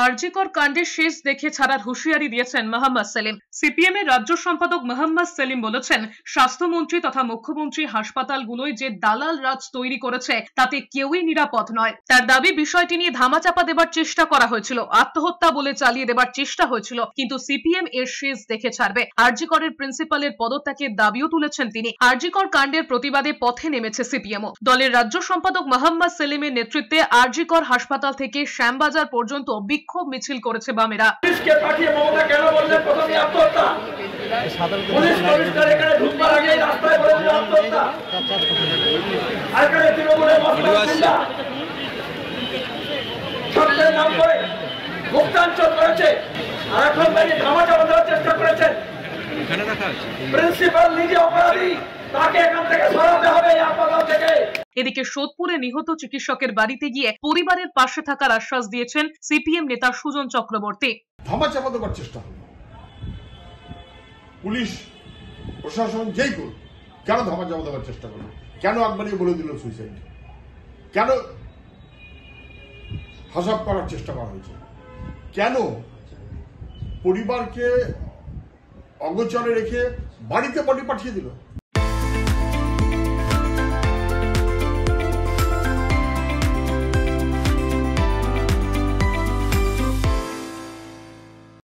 আরজিকর কাণ্ডের শেষ দেখে ছাড়ার হুঁশিয়ারি দিয়েছেন মোহাম্মদ সেলিম। সিপিএম এর রাজ্য সম্পাদক মোহাম্মদ সেলিম বলেছেন, স্বাস্থ্যমন্ত্রী তথা মুখ্যমন্ত্রী হাসপাতালগুলোয় যে দালাল রাজ তৈরি করেছে তাতে কেউই নিরাপদ নয়। তার দাবি, বিষয়টি নিয়ে ধামাচাপা দেবার চেষ্টা করা হয়েছিল, আত্মহত্যা বলে চালিয়ে দেবার চেষ্টা হয়েছিল, কিন্তু সিপিএম এর শেষ দেখে ছাড়বে। আরজিকরের প্রিন্সিপালের পদত্যাগের দাবিও তুলেছেন তিনি। আরজিকর কাণ্ডের প্রতিবাদে পথে নেমেছে সিপিএমও। দলের রাজ্য সম্পাদক মোহাম্মদ সেলিমের নেতৃত্বে আরজিকর হাসপাতাল থেকে শ্যামবাজার পর্যন্ত বিক্ষোভ মিছিল করেছে বামেরা। পুলিশকে পাঠিয়ে মমতা কেন বললেন প্রথমে আত্মহত্যা? পুলিশ কমিশনার এখানে ঢুকবার আগে রাস্তায় বলেছিল আত্মহত্যা। আর এখানে তৃণমূলের মস্তানগুন্ডা ছাত্রের নাম করে মুক্তাঞ্চল করেছে, আর এখন বাইরে ধামাচাপা দেওয়ার চেষ্টা করেছেন। প্রিন্সিপাল নিজে অপরাধী, তাকে এখান থেকে সরাতে হবে এই হাসপাতাল থেকে। এদিকে সোদপুরে নিহত চিকিৎসকের বাড়িতে গিয়ে পরিবারের পাশে থাকার আশ্বাস দিয়েছেন সিপিএম নেতা সুজন চক্রবর্তী। ধামাচাপা দেওয়ার চেষ্টা হলো, পুলিশ প্রশাসন যেই করল, কেন ধামাচাপা দেওয়ার চেষ্টা করলো? কেন আকবরীয় বলে দিল সুইসাইড? কেন হাসাব করার চেষ্টা করা হয়েছে? কেন পরিবারকে অগোচরে রেখে বাড়িতে বডি পাঠিয়ে দিল?